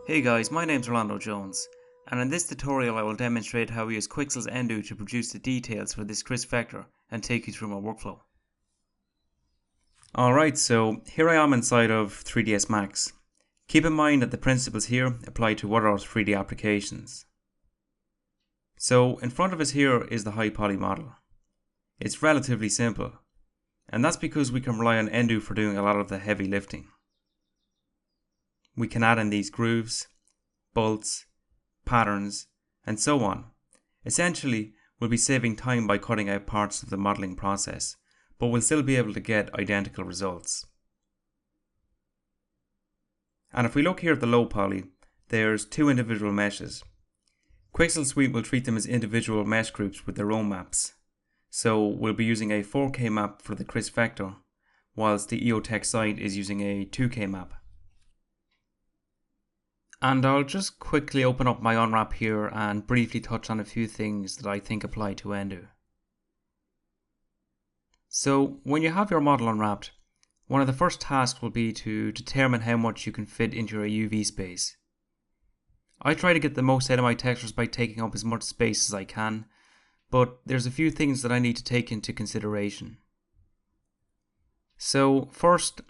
Hey guys, my name's Rolando Jones, and in this tutorial I will demonstrate how we use Quixel's NDO to produce the details for this Kriss Vector and take you through my workflow. Alright, so here I am inside of 3ds Max. Keep in mind that the principles here apply to other 3D applications. So in front of us here is the high poly model. It's relatively simple, and that's because we can rely on NDO for doing a lot of the heavy lifting. We can add in these grooves, bolts, patterns, and so on. Essentially, we'll be saving time by cutting out parts of the modeling process, but we'll still be able to get identical results. And if we look here at the low poly, there's two individual meshes. Quixel Suite will treat them as individual mesh groups with their own maps. So we'll be using a 4K map for the Kriss Vector, whilst the EOTech site is using a 2K map. And I'll just quickly open up my unwrap here and briefly touch on a few things that I think apply to NDO. So when you have your model unwrapped, one of the first tasks will be to determine how much you can fit into your UV space. I try to get the most out of my textures by taking up as much space as I can, but there's a few things that I need to take into consideration. So first,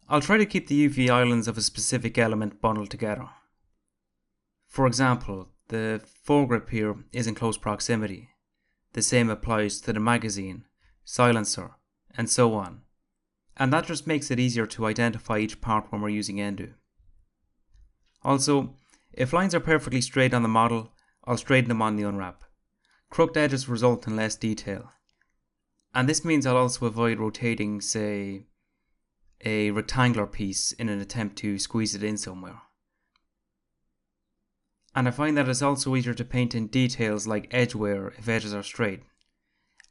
I'll try to keep the UV islands of a specific element bundled together. For example, the foregrip here is in close proximity. The same applies to the magazine, silencer, and so on. And that just makes it easier to identify each part when we're using NDO. Also, if lines are perfectly straight on the model, I'll straighten them on the unwrap. Crooked edges result in less detail. And this means I'll also avoid rotating, say, a rectangular piece in an attempt to squeeze it in somewhere. And I find that it's also easier to paint in details like edge wear if edges are straight.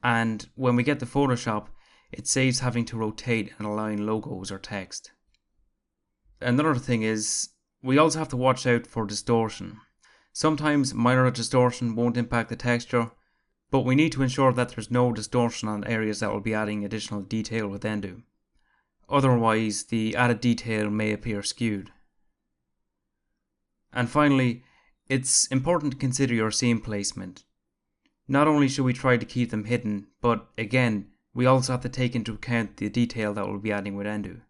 And when we get to Photoshop, it saves having to rotate and align logos or text. Another thing is, we also have to watch out for distortion. Sometimes minor distortion won't impact the texture, but we need to ensure that there's no distortion on areas that will be adding additional detail with NDO. Otherwise, the added detail may appear skewed. And finally, it's important to consider your scene placement. Not only should we try to keep them hidden, but again, we also have to take into account the detail that we'll be adding with NDO.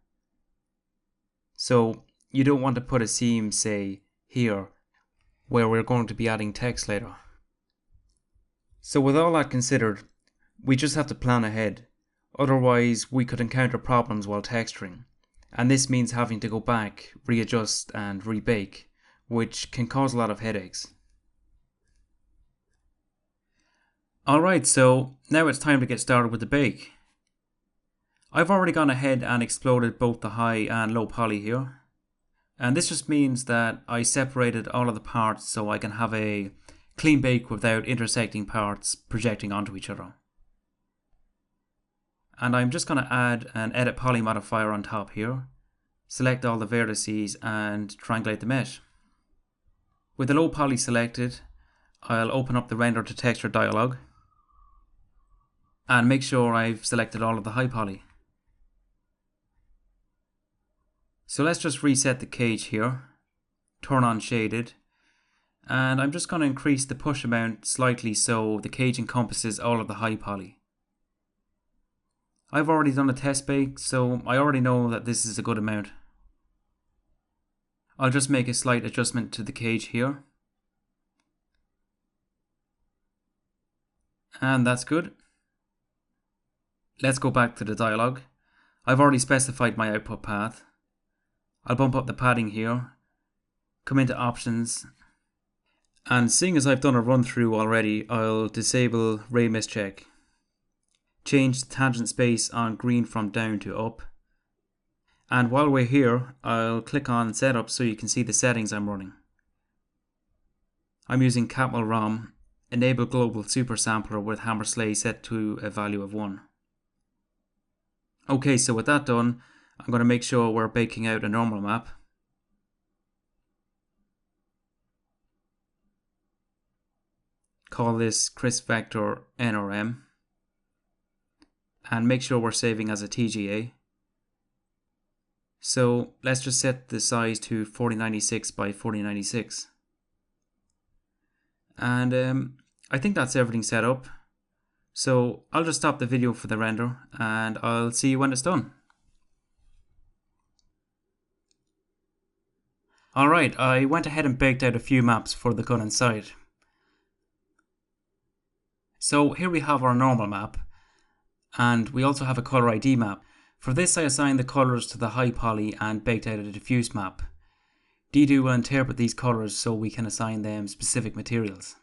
So, you don't want to put a seam, say, here, where we're going to be adding text later. So with all that considered, we just have to plan ahead. Otherwise, we could encounter problems while texturing. And this means having to go back, readjust and rebake, which can cause a lot of headaches. Alright, so now it's time to get started with the bake. I've already gone ahead and exploded both the high and low poly here. And this just means that I separated all of the parts so I can have a clean bake without intersecting parts projecting onto each other. And I'm just going to add an edit poly modifier on top here, select all the vertices and triangulate the mesh. With the low poly selected, I'll open up the render to texture dialog and make sure I've selected all of the high poly. So let's just reset the cage here, turn on shaded, and I'm just going to increase the push amount slightly so the cage encompasses all of the high poly. I've already done a test bake, so I already know that this is a good amount. I'll just make a slight adjustment to the cage here. And that's good. Let's go back to the dialog. I've already specified my output path. I'll bump up the padding here, come into options, and seeing as I've done a run through already, I'll disable ray mischeck. Change the tangent space on green from down to up. And while we're here, I'll click on setup so you can see the settings I'm running. I'm using Catmull ROM, enable global super sampler with hammer sleigh set to a value of 1. Okay, so with that done, I'm going to make sure we're baking out a normal map. Call this Kriss Vector NRM. And make sure we're saving as a TGA. So let's just set the size to 4096 by 4096. And I think that's everything set up. So I'll just stop the video for the render and I'll see you when it's done. Alright, I went ahead and baked out a few maps for the gun and sight. So here we have our normal map, and we also have a color ID map. For this I assigned the colors to the high poly and baked out a diffuse map. NDO will interpret these colors so we can assign them specific materials.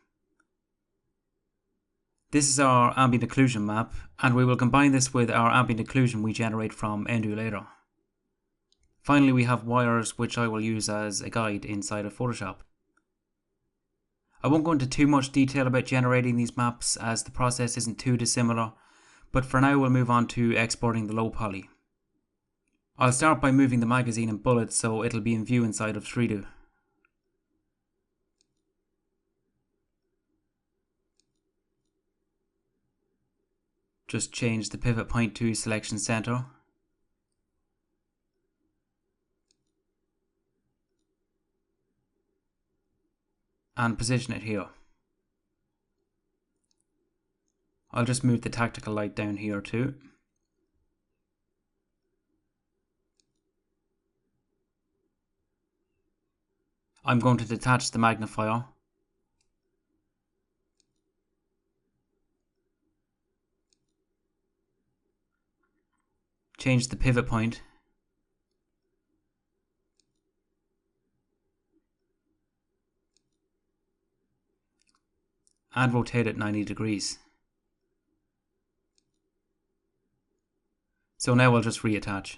This is our ambient occlusion map, and we will combine this with our ambient occlusion we generate from NDO later. Finally, we have wires which I will use as a guide inside of Photoshop. I won't go into too much detail about generating these maps as the process isn't too dissimilar, but for now we'll move on to exporting the low poly. I'll start by moving the magazine and bullets so it'll be in view inside of 3D. Just change the pivot point to selection center. And position it here. I'll just move the tactical light down here too. I'm going to detach the magnifier. Change the pivot point. And rotate it 90 degrees. So now I'll just reattach.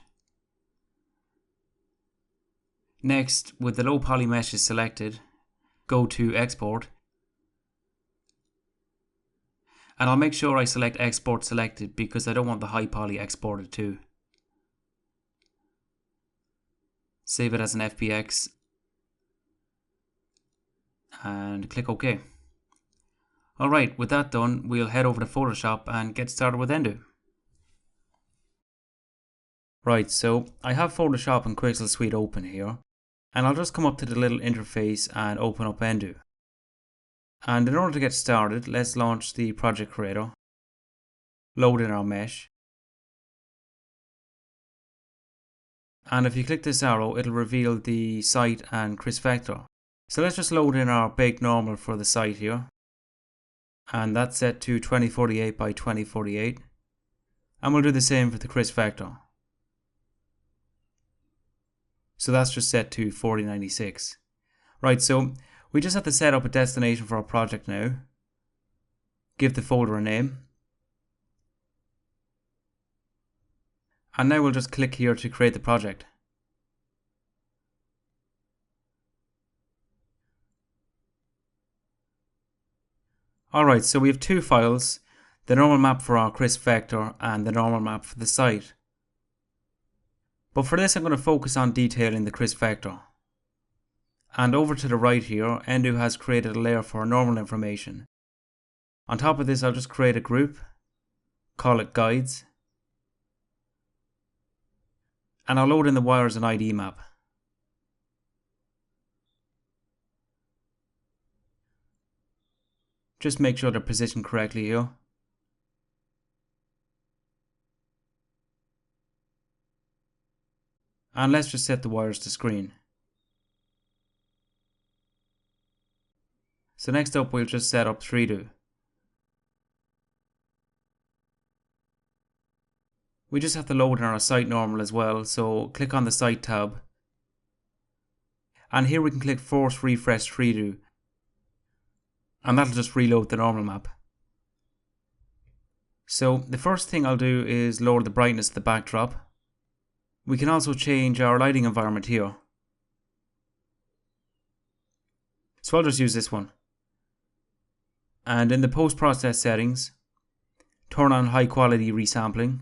Next, with the low poly meshes selected, go to export. And I'll make sure I select export selected because I don't want the high poly exported too. Save it as an FBX. And click OK. Alright, with that done, we'll head over to Photoshop and get started with NDO. Right, so I have Photoshop and Quixel Suite open here, and I'll just come up to the little interface and open up NDO. And in order to get started, let's launch the project creator, load in our mesh, and if you click this arrow it'll reveal the site and Kriss Vector. So let's just load in our baked normal for the site here, and that's set to 2048 by 2048, and we'll do the same for the Kriss Vector. So that's just set to 4096. Right, so we just have to set up a destination for our project now. Give the folder a name. And now we'll just click here to create the project. Alright, so we have two files, the normal map for our Kriss Vector and the normal map for the site. But for this I'm going to focus on detailing the Kriss Vector. And over to the right here, NDO has created a layer for normal information. On top of this I'll just create a group, call it guides, and I'll load in the wires and ID map. Just make sure they're positioned correctly here. And let's just set the wires to screen. So next up we'll just set up 3D. We just have to load in our site normal as well, so click on the site tab. And here we can click force refresh 3D. And that'll just reload the normal map. So the first thing I'll do is lower the brightness of the backdrop. We can also change our lighting environment here. So I'll just use this one. And in the post-process settings, turn on high quality resampling,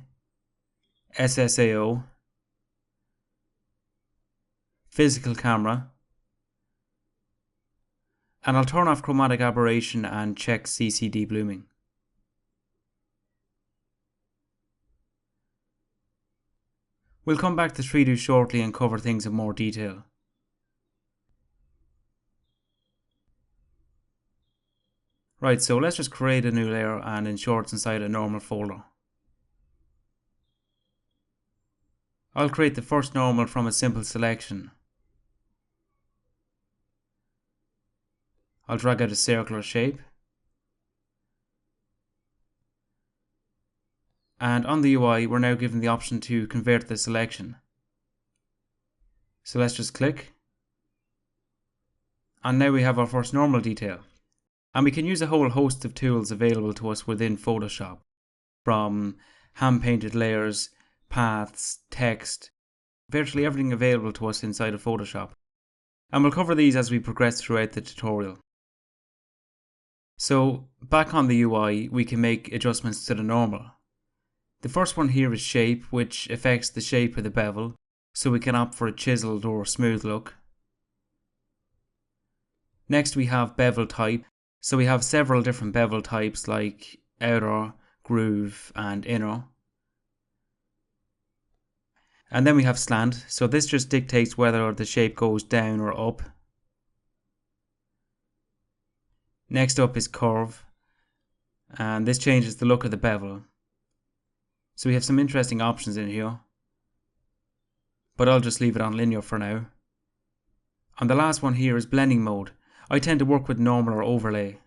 SSAO, physical camera, and I'll turn off chromatic aberration and check CC deblooming. We'll come back to 3Do shortly and cover things in more detail. Right, so let's just create a new layer and ensure it's inside a normal folder. I'll create the first normal from a simple selection. I'll drag out a circular shape. And on the UI, we're now given the option to convert the selection. So let's just click. And now we have our first normal detail. And we can use a whole host of tools available to us within Photoshop, from hand-painted layers, paths, text, virtually everything available to us inside of Photoshop. And we'll cover these as we progress throughout the tutorial. So back on the UI, we can make adjustments to the normal. The first one here is shape, which affects the shape of the bevel, so we can opt for a chiseled or smooth look. Next we have bevel type, so we have several different bevel types like outer, groove and inner. And then we have slant, so this just dictates whether the shape goes down or up. Next up is curve, and this changes the look of the bevel. So we have some interesting options in here, but I'll just leave it on linear for now. And the last one here is blending mode. I tend to work with normal or overlay.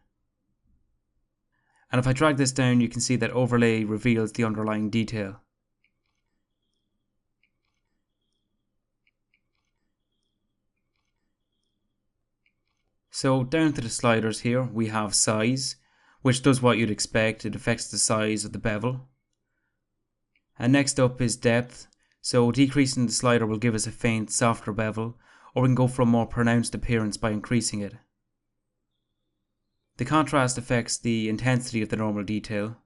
And if I drag this down, you can see that overlay reveals the underlying detail. So down to the sliders here, we have size, which does what you'd expect. It affects the size of the bevel. And next up is depth. So decreasing the slider will give us a faint, softer bevel, or we can go for a more pronounced appearance by increasing it. The contrast affects the intensity of the normal detail.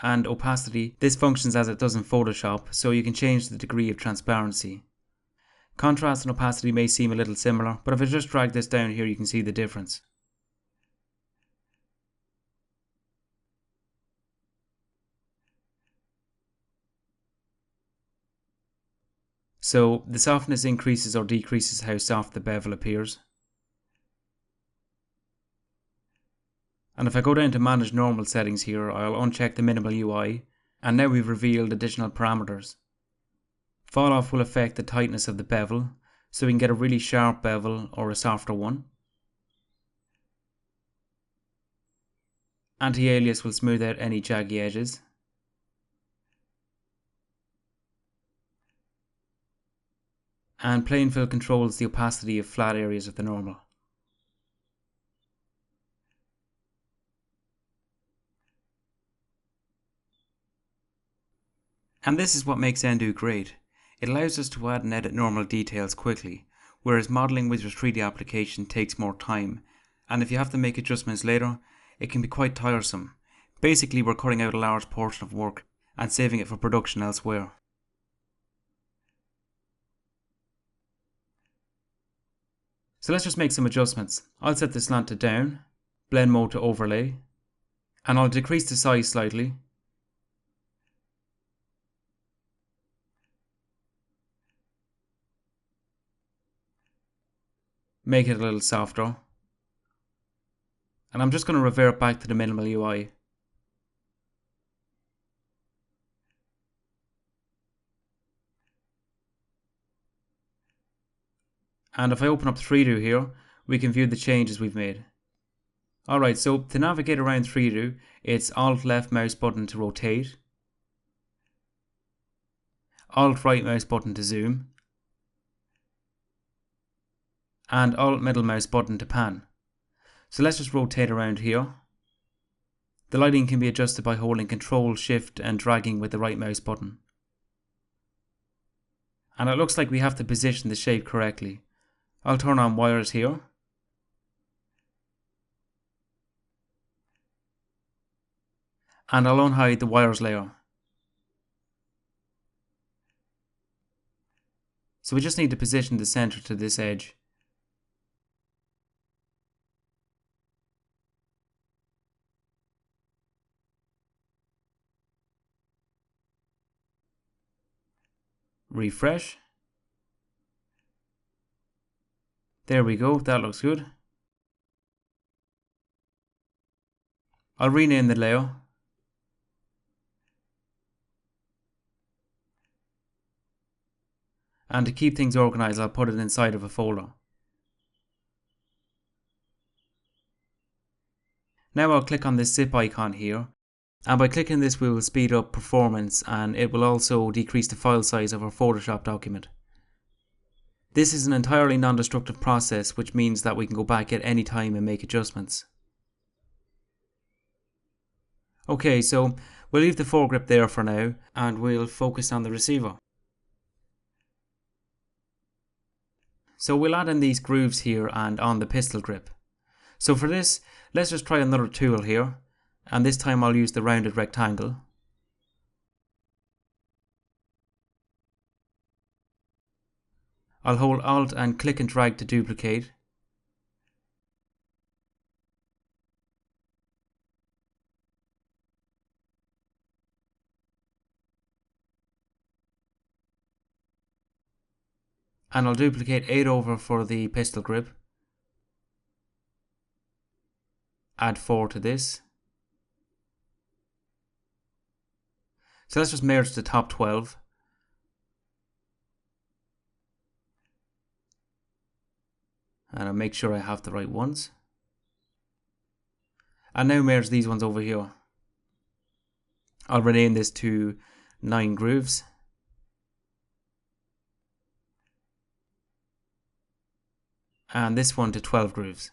And opacity, this functions as it does in Photoshop, so you can change the degree of transparency. Contrast and opacity may seem a little similar, but if I just drag this down here, you can see the difference. So the softness increases or decreases how soft the bevel appears. And if I go down to manage normal settings here, I'll uncheck the minimal UI, and now we've revealed additional parameters. Fall off will affect the tightness of the bevel, so we can get a really sharp bevel or a softer one. Anti-alias will smooth out any jaggy edges. And plain fill controls the opacity of flat areas of the normal. And this is what makes NDO great. It allows us to add and edit normal details quickly, whereas modelling with your 3D application takes more time, and if you have to make adjustments later, it can be quite tiresome. Basically, we're cutting out a large portion of work and saving it for production elsewhere. So let's just make some adjustments. I'll set the slant to down, blend mode to overlay, and I'll decrease the size slightly. Make it a little softer. And I'm just going to revert back to the minimal UI. And if I open up 3Do here, we can view the changes we've made. Alright, so to navigate around 3Do, it's Alt left mouse button to rotate, Alt right mouse button to zoom, and Alt middle mouse button to pan. So let's just rotate around here. The lighting can be adjusted by holding Ctrl, Shift and dragging with the right mouse button. And it looks like we have to position the shape correctly. I'll turn on wires here. And I'll unhide the wires layer. So we just need to position the center to this edge. refresh. There we go, that looks good. I'll rename the layer. And to keep things organized, I'll put it inside of a folder. Now I'll click on this zip icon here, and by clicking this we will speed up performance, and it will also decrease the file size of our Photoshop document. This is an entirely non-destructive process, which means that we can go back at any time and make adjustments. Okay, so we'll leave the foregrip there for now, and we'll focus on the receiver. So we'll add in these grooves here and on the pistol grip. So for this, let's just try another tool here, and this time I'll use the rounded rectangle. I'll hold Alt and click and drag to duplicate. And I'll duplicate 8 over for the pistol grip. Add 4 to this. So let's just merge the top 12. And I'll make sure I have the right ones. And now merge these ones over here. I'll rename this to 9 grooves. And this one to 12 grooves.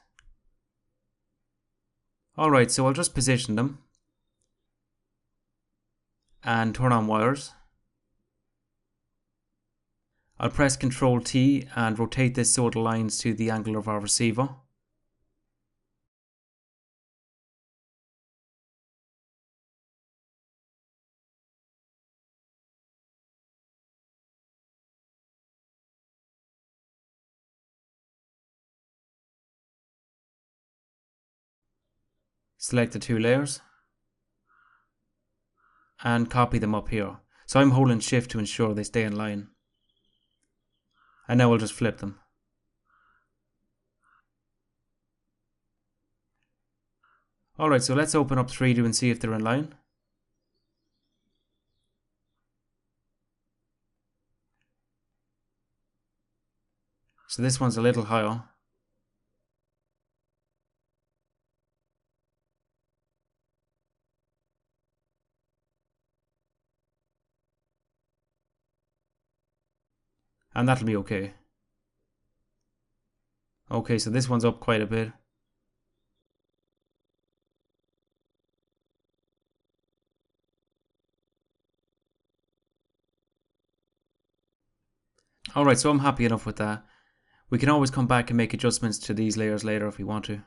Alright, so I'll just position them. And turn on wires. I'll press Ctrl T and rotate this so it aligns to the angle of our receiver. Select the 2 layers and copy them up here. So I'm holding Shift to ensure they stay in line. And now I'll just flip them. Alright, so let's open up 3D and see if they're in line. So this one's a little higher. And that'll be okay. Okay, so this one's up quite a bit. Alright, so I'm happy enough with that. We can always come back and make adjustments to these layers later if we want to.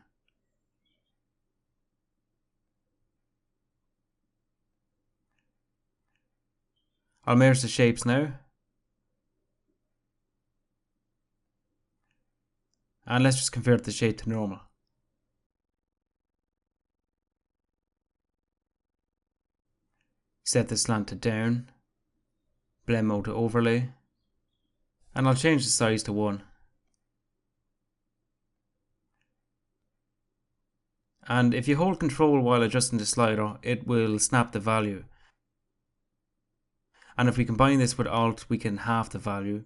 I'll merge the shapes now. And let's just convert the shape to normal. Set the slant to down. Blend mode to overlay. And I'll change the size to 1. And if you hold Control while adjusting the slider, it will snap the value. And if we combine this with Alt, we can halve the value.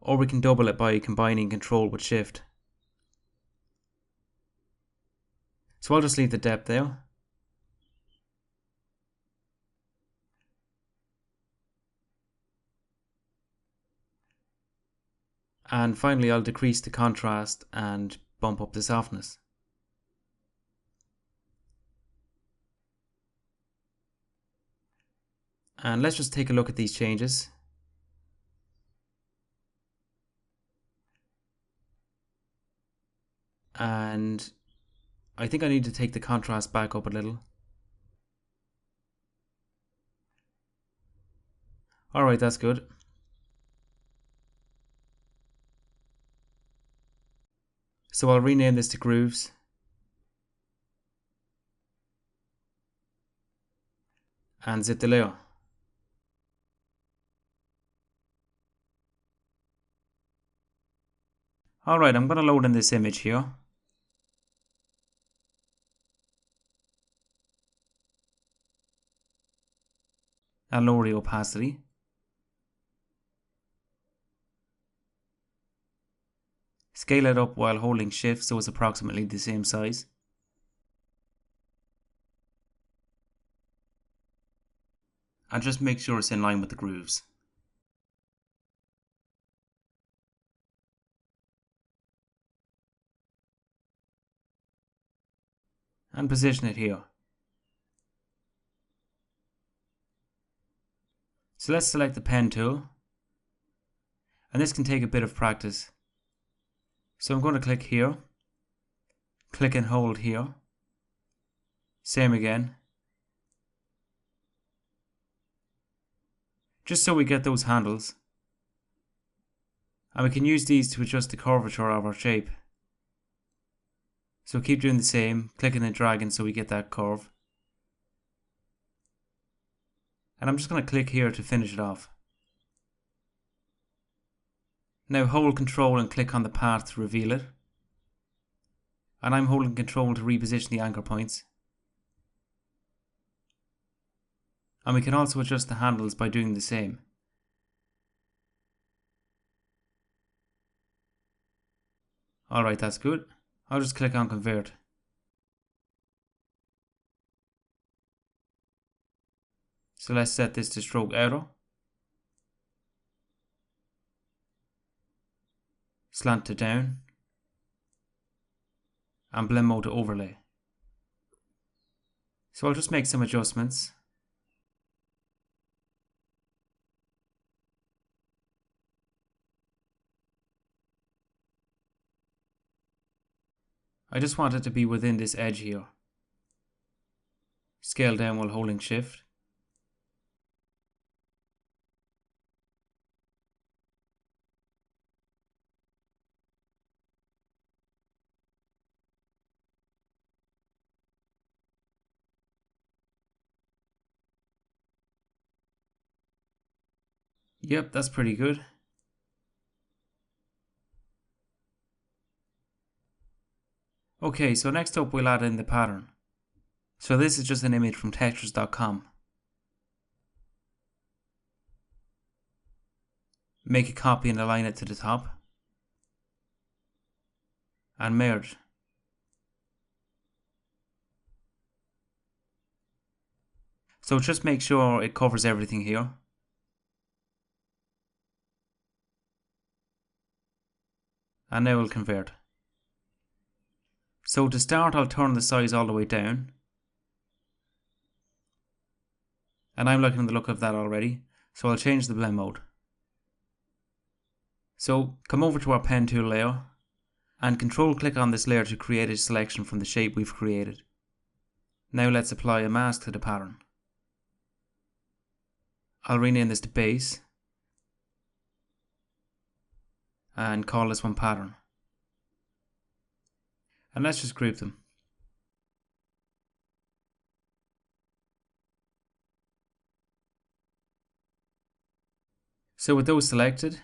Or we can double it by combining Control with Shift. So I'll just leave the depth there. And finally I'll decrease the contrast and bump up the softness. And let's just take a look at these changes. And I think I need to take the contrast back up a little. Alright, that's good. So I'll rename this to grooves. And zip the layer. Alright, I'm going to load in this image here. I'll lower the opacity. Scale it up while holding shift so it's approximately the same size. And just make sure it's in line with the grooves. And position it here. So let's select the pen tool. And this can take a bit of practice. So I'm going to click here. Click and hold here. Same again. Just so we get those handles. And we can use these to adjust the curvature of our shape. So keep doing the same, clicking and dragging so we get that curve. And I'm just going to click here to finish it off. Now hold Control and click on the path to reveal it. And I'm holding Control to reposition the anchor points. And we can also adjust the handles by doing the same. Alright, that's good. I'll just click on Convert. So let's set this to Stroke Auto. Slant to Down. And Blend Mode to Overlay. So I'll just make some adjustments. I just want it to be within this edge here. Scale down while holding shift. Yep, that's pretty good. Okay, so next up we'll add in the pattern. So this is just an image from textures.com. Make a copy and align it to the top. And merge. So just make sure it covers everything here. And now we'll convert. So to start, I'll turn the size all the way down. And I'm liking the look of that already, so I'll change the blend mode. So come over to our pen tool layer and control click on this layer to create a selection from the shape we've created. Now let's apply a mask to the pattern. I'll rename this to base and call this one pattern. And let's just group them. So with those selected,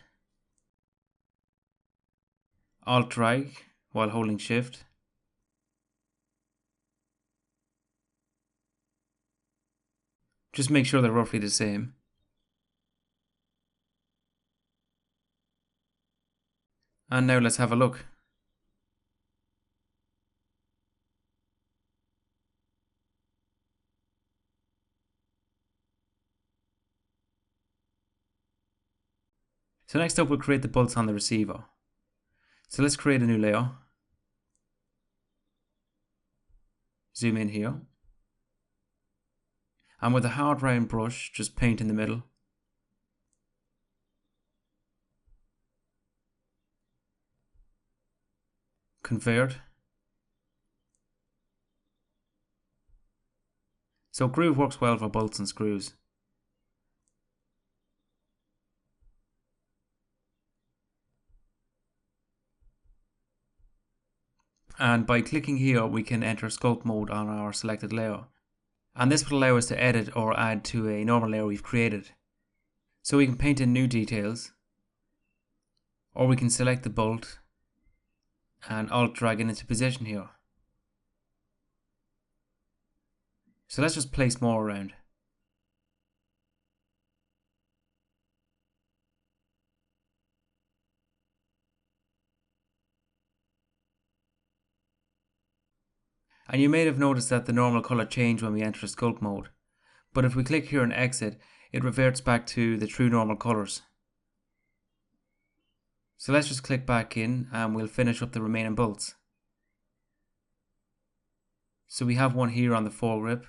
Alt drag while holding shift. Just make sure they're roughly the same. And now let's have a look. So next up we'll create the bolts on the receiver. So let's create a new layer. Zoom in here. And with a hard round brush, just paint in the middle. Convert. So groove works well for bolts and screws. And by clicking here we can enter sculpt mode on our selected layer. And this will allow us to edit or add to a normal layer we've created. So we can paint in new details, or we can select the bolt and Alt drag it into position here. So let's just place more around. And you may have noticed that the normal color changed when we enter sculpt mode. But if we click here and exit, it reverts back to the true normal colors. So let's just click back in and we'll finish up the remaining bolts. So we have one here on the foregrip.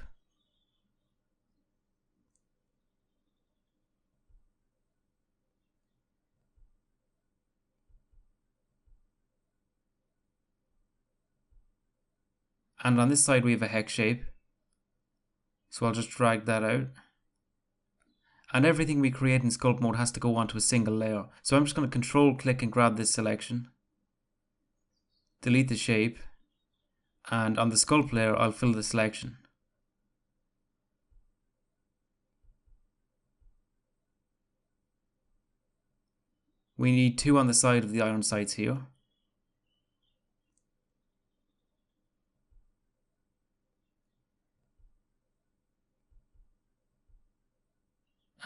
And on this side we have a hex shape. So I'll just drag that out. And everything we create in sculpt mode has to go onto a single layer. So I'm just going to control click and grab this selection. Delete the shape. And on the sculpt layer I'll fill the selection. We need two on the side of the iron sights here.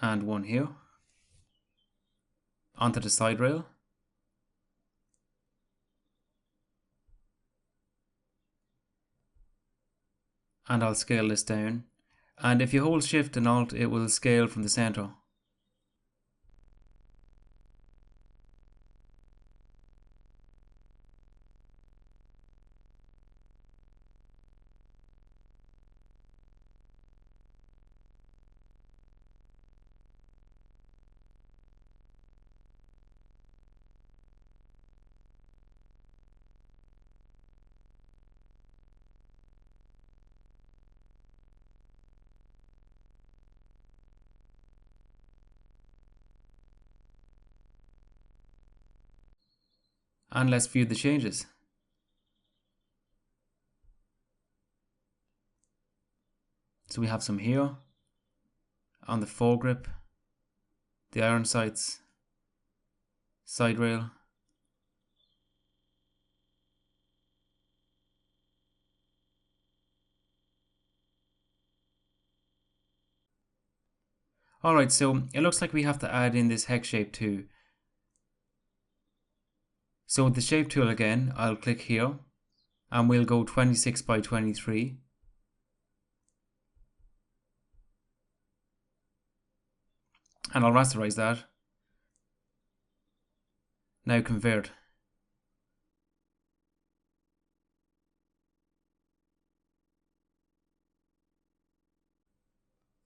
And one here. Onto the side rail. And I'll scale this down. And if you hold Shift and Alt, it will scale from the center. And let's view the changes. So we have some here on the foregrip, the iron sights, side rail, alright, so it looks like we have to add in this hex shape too. So with the shape tool again, I'll click here and we'll go 26 by 23. And I'll rasterize that. Now convert.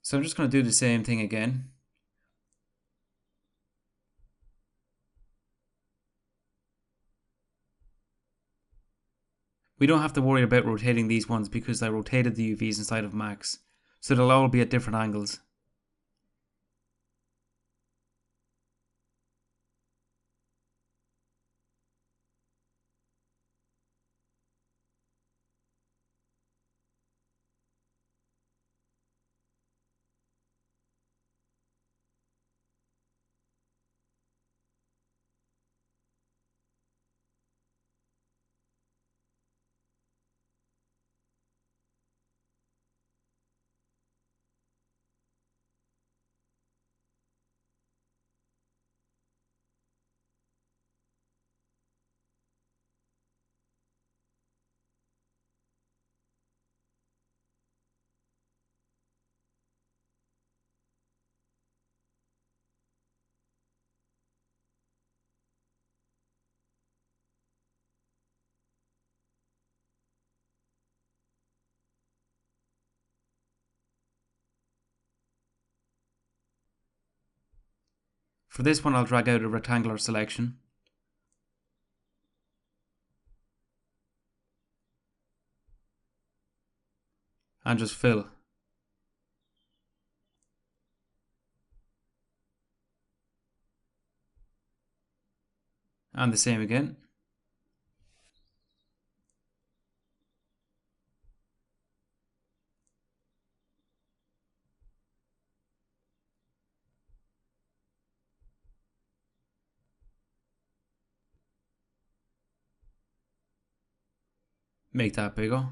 So I'm just going to do the same thing again. We don't have to worry about rotating these ones because I rotated the UVs inside of Max, so they'll all be at different angles. For this one I'll drag out a rectangular selection. And just fill. And the same again. Make that bigger.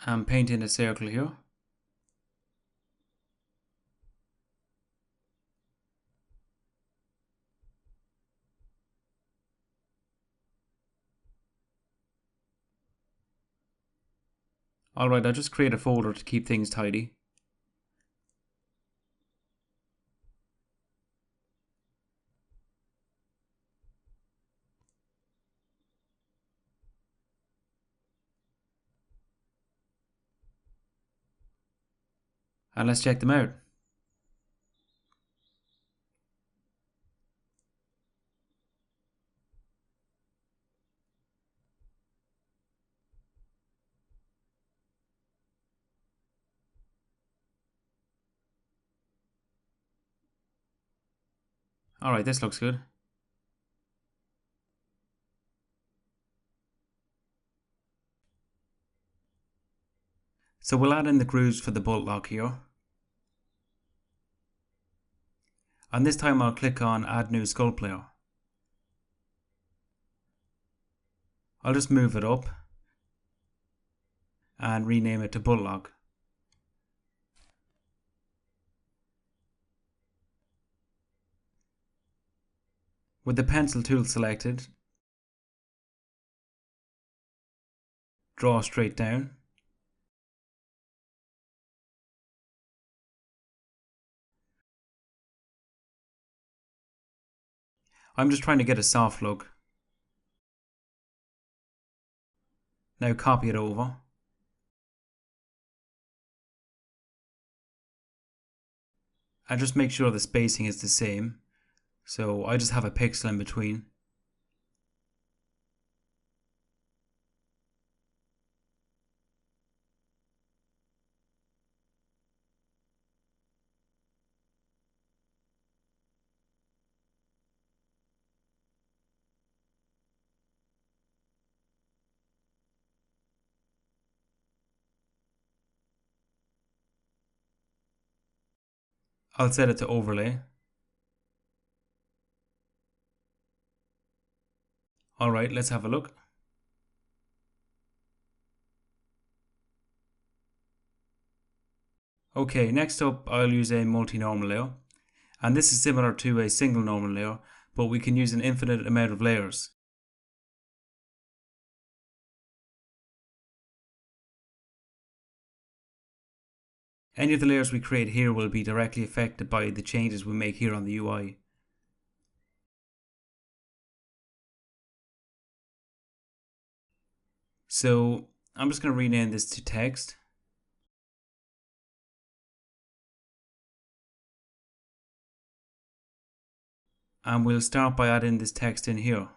And paint in a circle here. Alright, I'll just create a folder to keep things tidy. And let's check them out. Alright, this looks good. So we'll add in the grooves for the bolt lock here. And this time I'll click on Add New Sculpt Layer. I'll just move it up and rename it to bolt lock. With the pencil tool selected, draw straight down. I'm just trying to get a soft look. Now copy it over. And just make sure the spacing is the same. So I just have a pixel in between. I'll set it to overlay. Alright, let's have a look. Okay, next up I'll use a multi-normal layer. And this is similar to a single normal layer, but we can use an infinite amount of layers. Any of the layers we create here will be directly affected by the changes we make here on the UI. So I'm just going to rename this to text. And we'll start by adding this text in here.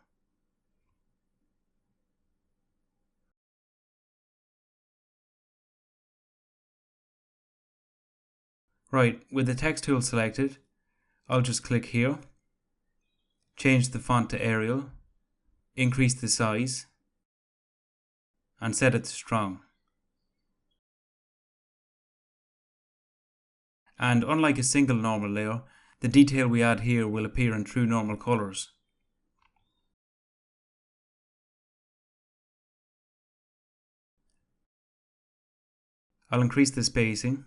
Right, with the text tool selected, I'll just click here, change the font to Arial, increase the size, and set it to strong. And unlike a single normal layer, the detail we add here will appear in true normal colors. I'll increase the spacing,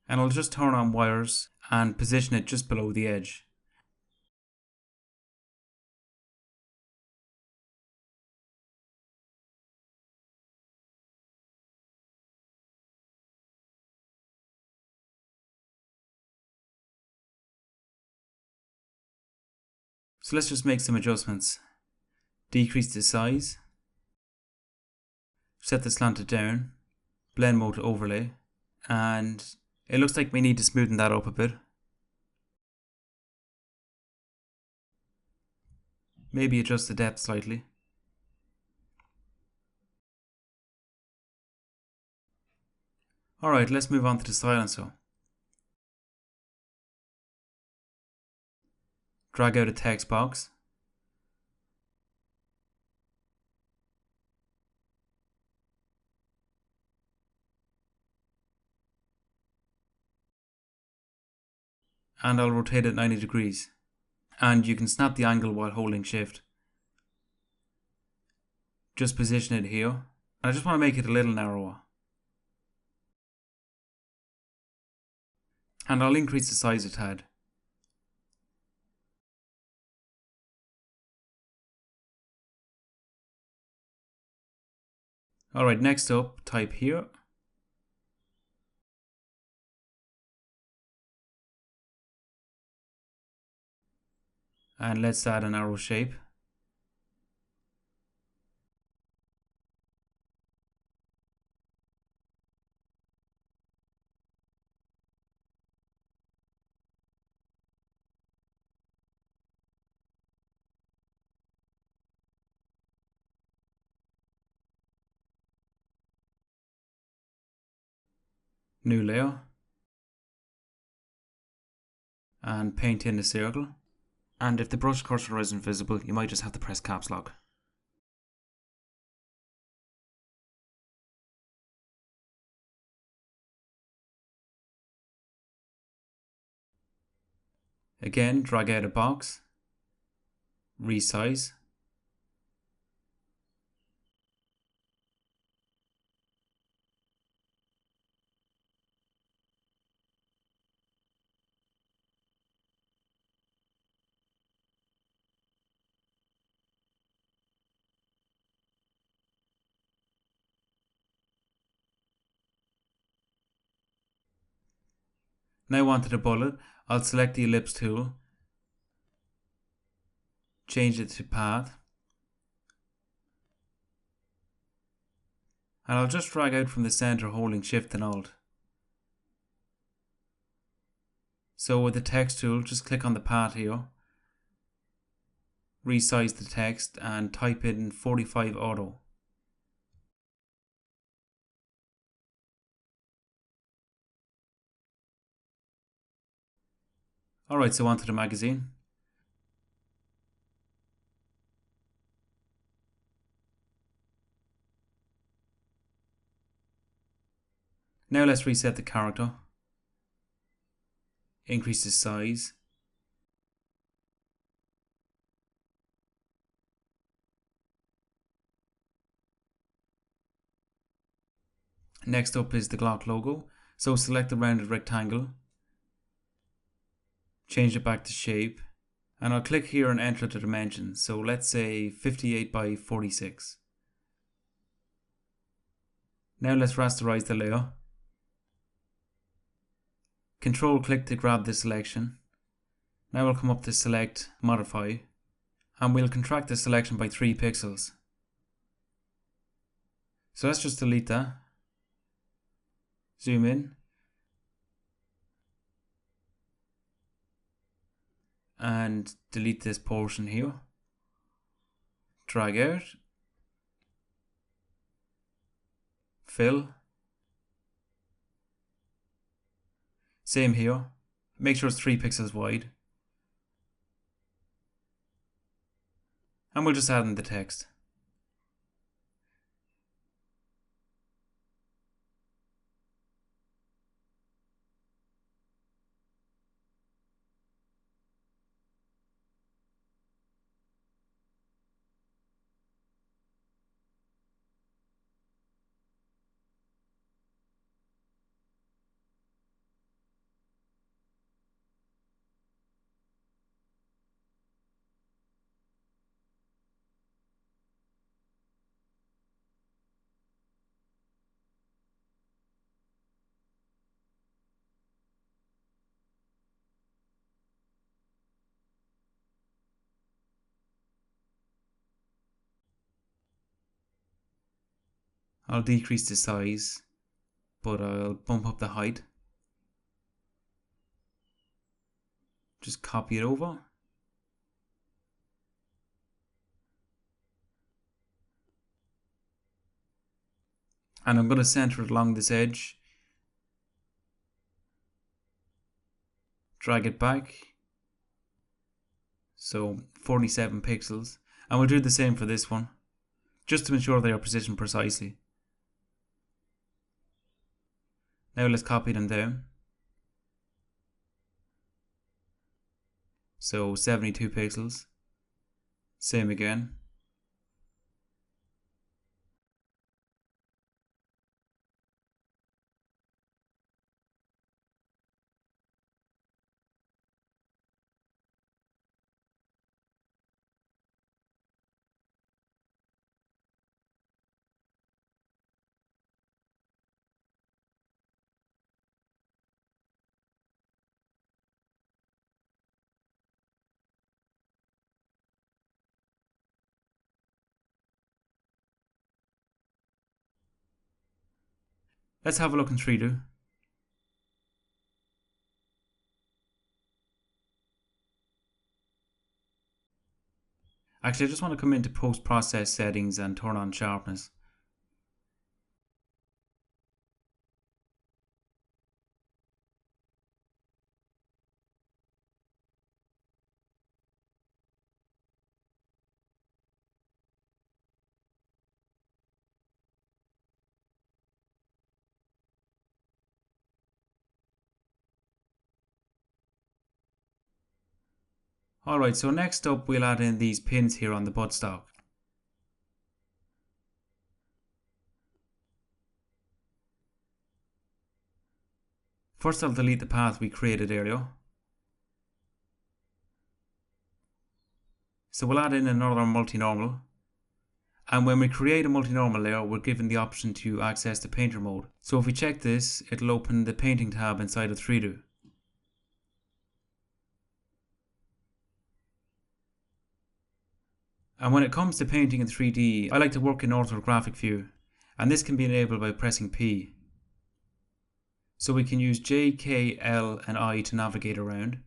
and I'll just turn on wires and position it just below the edge. So let's just make some adjustments. Decrease the size, set the slanted down, blend mode to overlay, and it looks like we need to smoothen that up a bit. Maybe adjust the depth slightly. Alright, let's move on to the silencer. Drag out a text box. and I'll rotate it 90 degrees. And you can snap the angle while holding shift. Just position it here. I just want to make it a little narrower. And I'll increase the size a tad. Alright, next up, type here. And let's add an arrow shape. New layer. And paint in a circle. And if the brush cursor isn't visible, you might just have to press caps lock. Again, drag out a box, resize, now onto the bullet. I'll select the ellipse tool, change it to path, and I'll just drag out from the center holding shift and alt. So with the text tool, just click on the path here, resize the text and type in 45 auto. Alright, so onto the magazine. Now let's reset the character. Increase the size. Next up is the Glock logo. So select the rounded rectangle. Change it back to shape. And I'll click here and enter the dimensions. So let's say 58 by 46. Now let's rasterize the layer. Control click to grab the selection. Now we'll come up to select, modify, and we'll contract the selection by 3 pixels. So let's just delete that. Zoom in. And delete this portion here. Drag out. Fill. Same here. Make sure it's 3 pixels wide. And we'll just add in the text. I'll decrease the size, but I'll bump up the height. Just copy it over. And I'm going to center it along this edge. Drag it back. So 47 pixels. And we'll do the same for this one, just to ensure they are positioned precisely. Now let's copy them down. So 72 pixels. Same again. Let's have a look in 3D. Actually, I just want to come into post-process settings and turn on sharpness. Alright, so next up we'll add in these pins here on the buttstock. First I'll delete the path we created earlier. So we'll add in another multi-normal. And when we create a multi-normal layer, we're given the option to access the painter mode. So if we check this, it'll open the painting tab inside of 3D. And when it comes to painting in 3D, I like to work in orthographic view. And this can be enabled by pressing P. So we can use J, K, L and I to navigate around.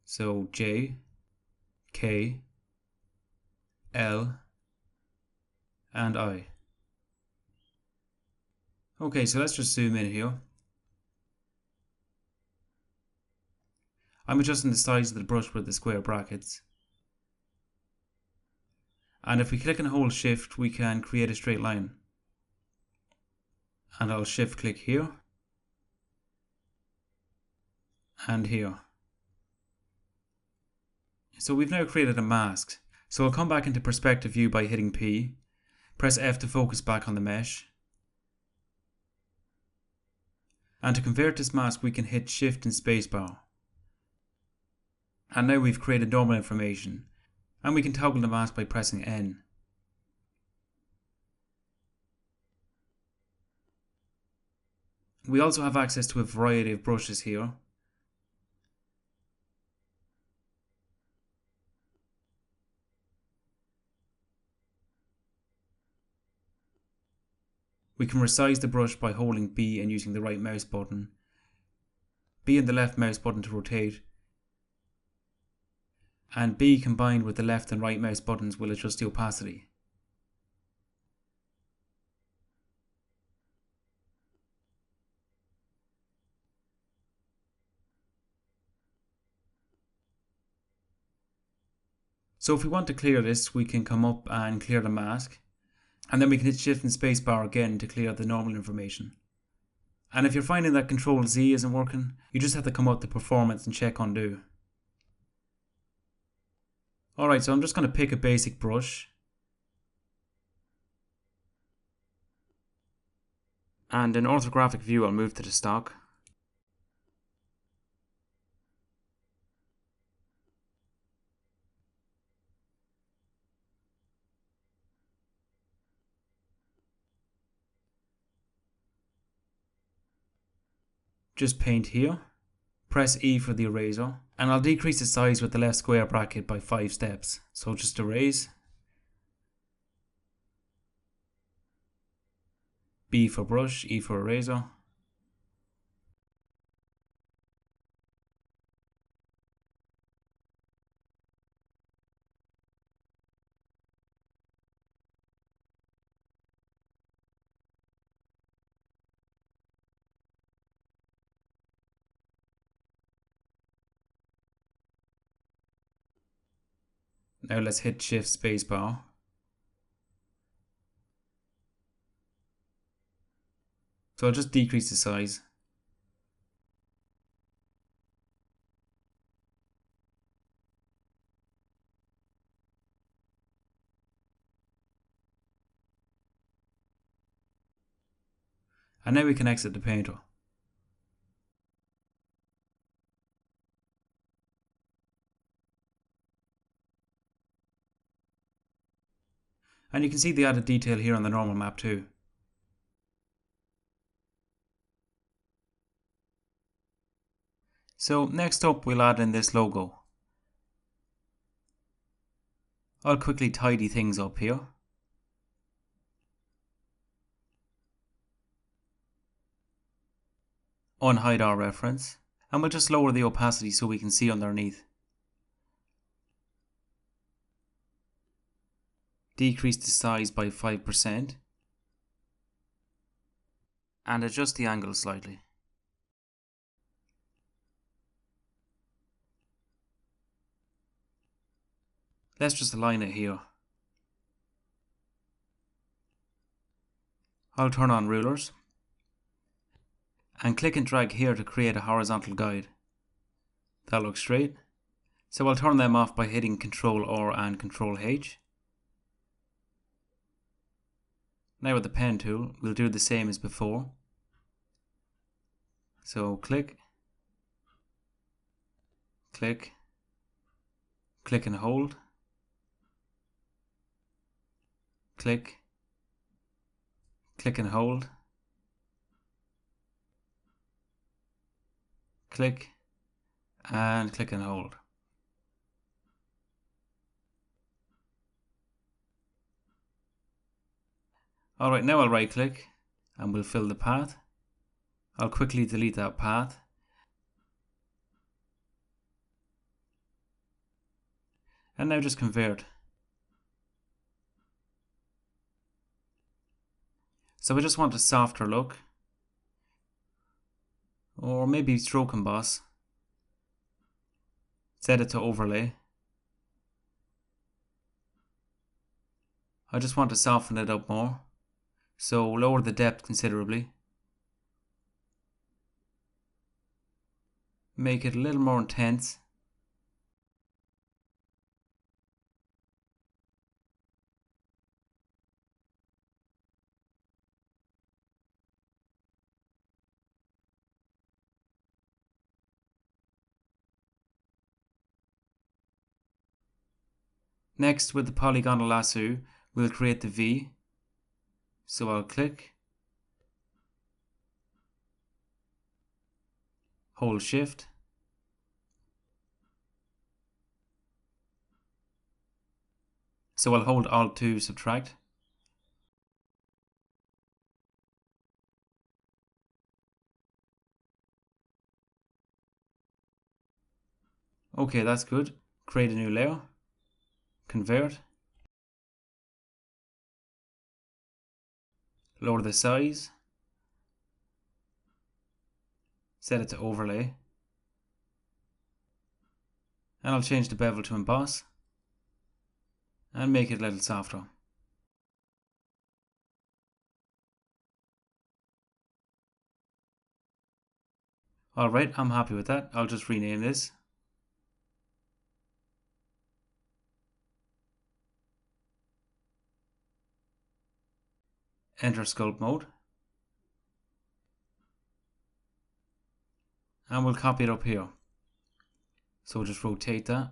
So J, K, L and I. Okay, so let's just zoom in here. I'm adjusting the size of the brush with the square brackets. And if we click and hold shift, we can create a straight line. And I'll shift click here. And here. So we've now created a mask. So I'll come back into perspective view by hitting P. Press F to focus back on the mesh. And to convert this mask we can hit shift and spacebar. And now we've created normal information. And we can toggle the mask by pressing N. We also have access to a variety of brushes here. We can resize the brush by holding B and using the right mouse button. B and the left mouse button to rotate. And B combined with the left and right mouse buttons will adjust the opacity. So if we want to clear this, we can come up and clear the mask. And then we can hit shift and spacebar again to clear the normal information. And if you're finding that Control Z isn't working, you just have to come up to performance and check undo. Alright, so I'm just going to pick a basic brush. And in orthographic view I'll move to the stock. Just paint here. Press E for the eraser. And I'll decrease the size with the left square bracket by 5 steps. So just erase. B for brush, E for eraser. Now let's hit shift spacebar. So I'll just decrease the size. And now we can exit the painter. And you can see the added detail here on the normal map too. So next up we'll add in this logo. I'll quickly tidy things up here. Unhide our reference. And we'll just lower the opacity so we can see underneath. Decrease the size by 5%. And adjust the angle slightly. Let's just align it here. I'll turn on rulers. And click and drag here to create a horizontal guide. That looks straight. So I'll turn them off by hitting Ctrl R and Ctrl H. Now with the pen tool, we'll do the same as before. So click, click, click and hold, click, click and hold, click, and click and hold. Alright, now I'll right click and we'll fill the path. I'll quickly delete that path. And now just convert. So I just want a softer look. Or maybe stroke emboss. Set it to overlay. I just want to soften it up more. So lower the depth considerably. Make it a little more intense. Next, with the polygonal lasso, we'll create the V. So I'll click, hold Shift, so I'll hold Alt to subtract. Okay, that's good. Create a new layer, convert, lower the size, set it to overlay, and I'll change the bevel to emboss and make it a little softer. Alright, I'm happy with that. I'll just rename this. Enter sculpt mode. And we'll copy it up here. So we'll just rotate that.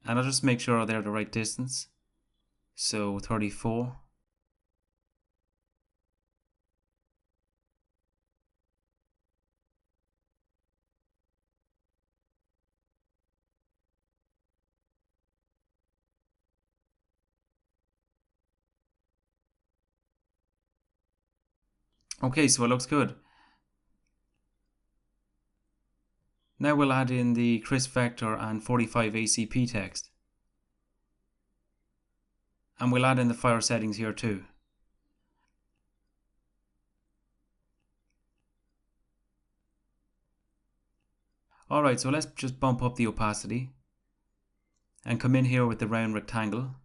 And I'll just make sure they're the right distance. So 34. Okay, so it looks good. Now we'll add in the Kriss Vector and 45 ACP text. And we'll add in the fire settings here too. Alright, so let's just bump up the opacity and come in here with the round rectangle.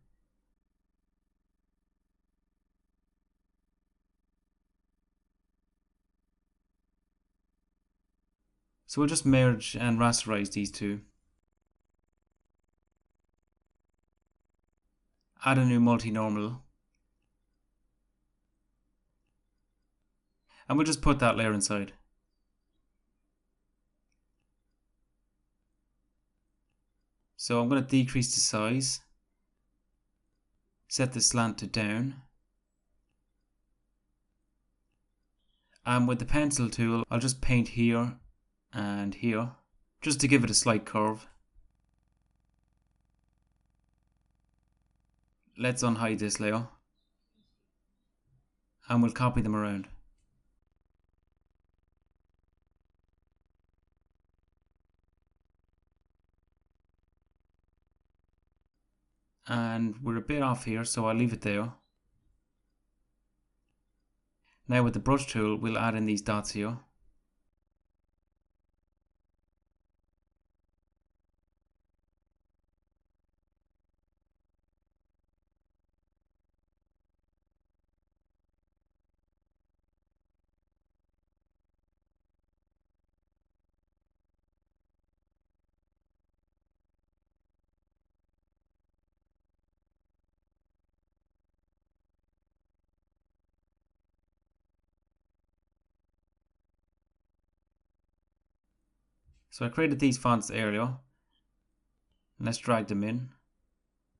So we'll just merge and rasterize these two. Add a new multi-normal. And we'll just put that layer inside. So I'm going to decrease the size. Set the slant to down. And with the pencil tool, I'll just paint here and here, just to give it a slight curve. Let's unhide this layer. And we'll copy them around. And we're a bit off here, so I'll leave it there. Now with the brush tool, we'll add in these dots here. So I created these fonts earlier. Let's drag them in.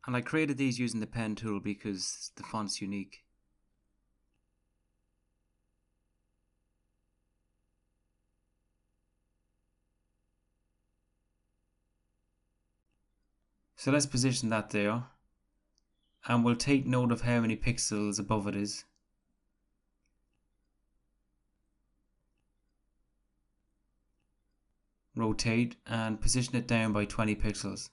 And I created these using the pen tool because the font's unique. So let's position that there. And we'll take note of how many pixels above it is. Rotate and position it down by 20 pixels.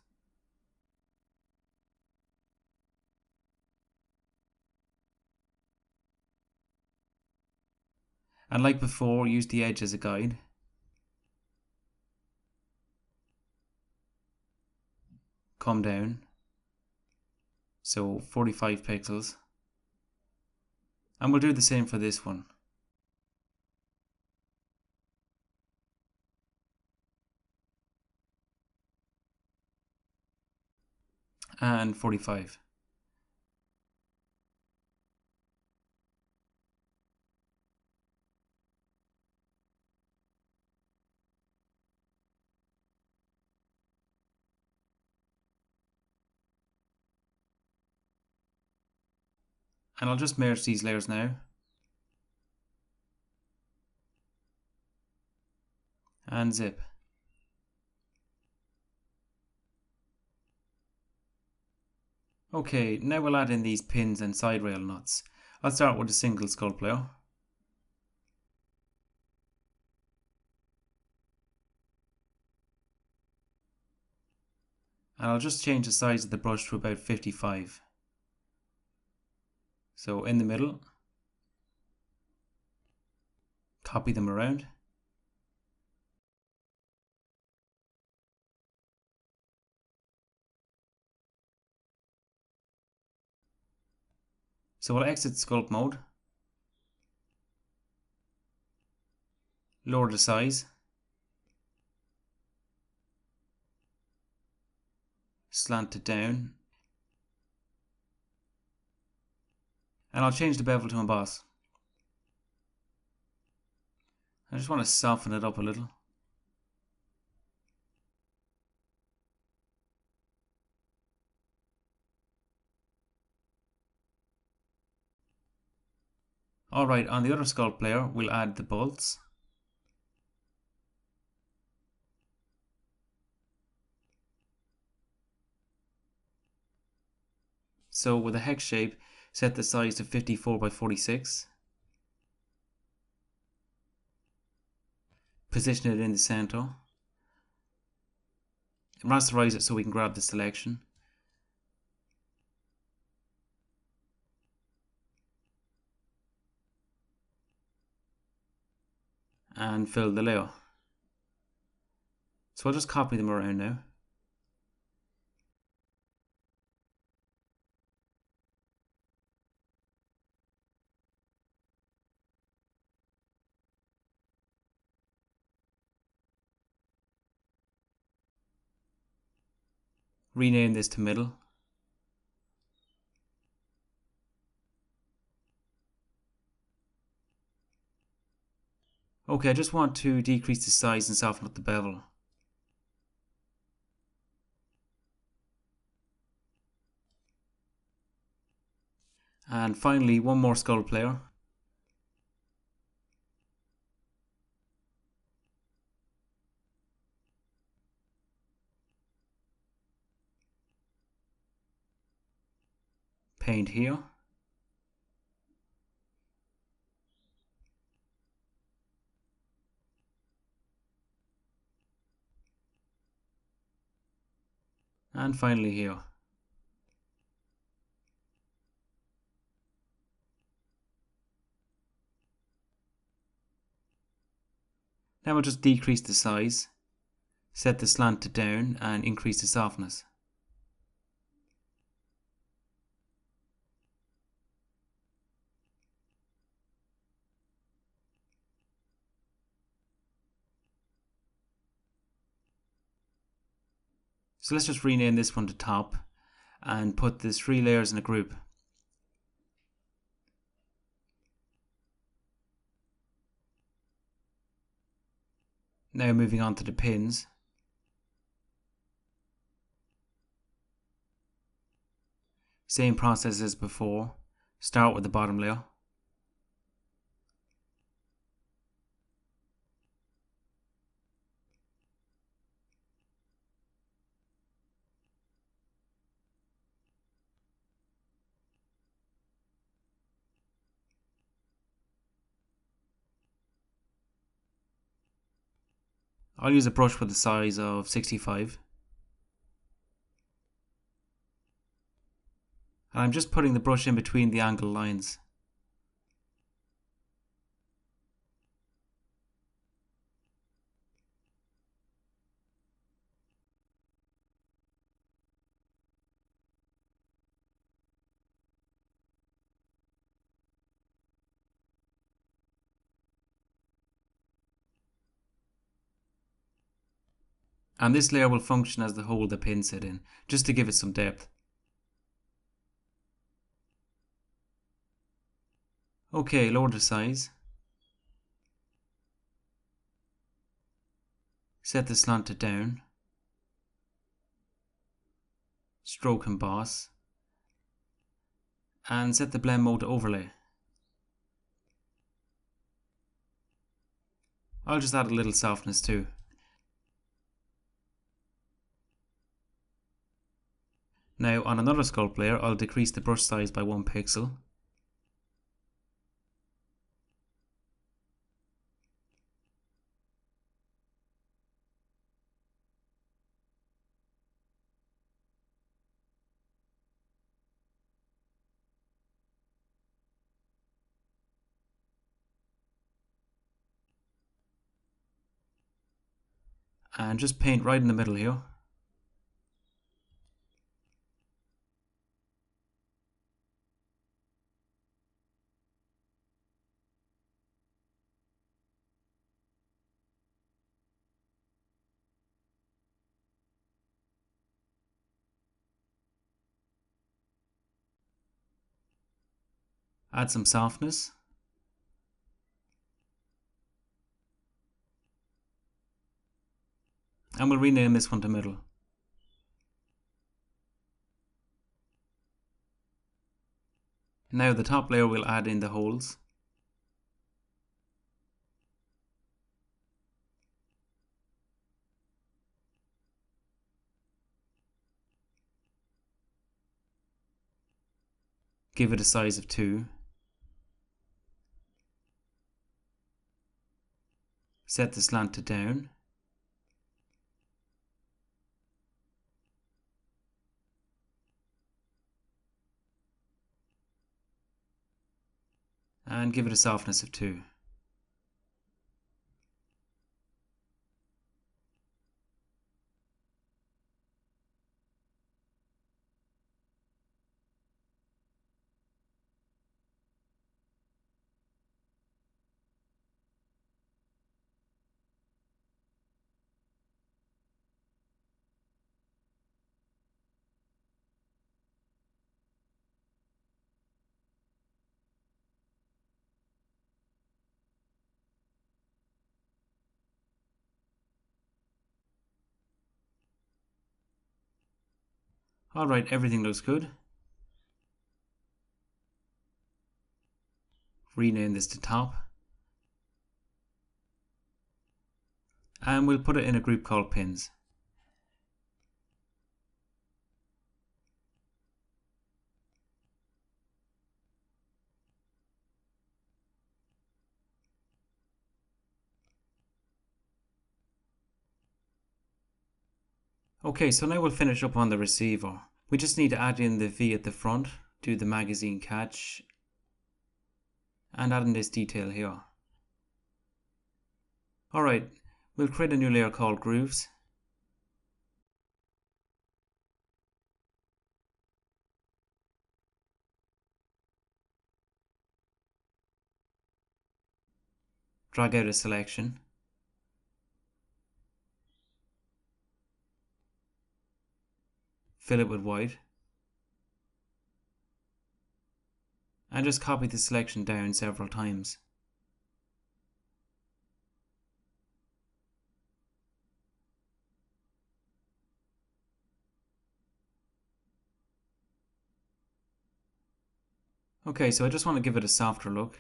And like before, use the edge as a guide. Come down. So 45 pixels. And we'll do the same for this one. And 45. And I'll just merge these layers now. And zip. Okay, now we'll add in these pins and side rail nuts. I'll start with a single sculpt layer. And I'll just change the size of the brush to about 55. So in the middle, copy them around. So we'll exit sculpt mode, lower the size, slant it down, and I'll change the bevel to emboss. I just want to soften it up a little. Alright, on the other sculpt layer, we'll add the bolts. So with a hex shape, set the size to 54 by 46. Position it in the center. Rasterize it so we can grab the selection. And fill the layer. So I'll just copy them around now. Rename this to middle. Okay, I just want to decrease the size and soften up the bevel. And finally, one more skull player. Paint here. And finally here. Now we'll just decrease the size, set the slant to down and increase the softness. So let's just rename this one to top and put the 3 layers in a group. Now moving on to the pins. Same process as before. Start with the bottom layer. I'll use a brush with the size of 65. And I'm just putting the brush in between the angle lines. And this layer will function as the hole the pin sit in, just to give it some depth. Okay, lower the size. Set the slant to down. Stroke emboss. And set the blend mode to overlay. I'll just add a little softness too. Now on another sculpt layer, I'll decrease the brush size by 1 pixel. And just paint right in the middle here. Add some softness. And we'll rename this one to middle. Now the top layer will add in the holes. Give it a size of 2. Set the slant to down. And give it a softness of 2. Alright, everything looks good. Rename this to top. And we'll put it in a group called pins. Okay, so now we'll finish up on the receiver. We just need to add in the V at the front, do the magazine catch, and add in this detail here. Alright, we'll create a new layer called grooves. Drag out a selection. Fill it with white. And just copy the selection down several times. Okay, so I just want to give it a softer look.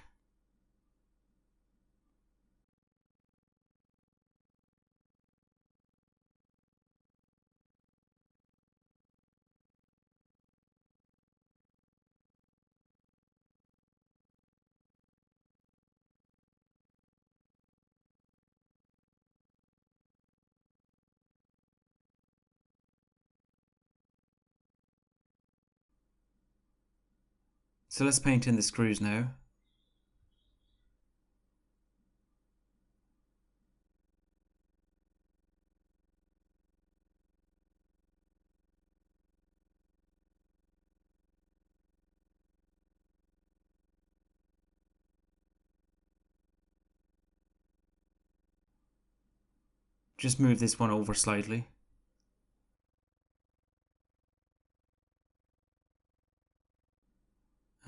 So let's paint in the screws now. Just move this one over slightly.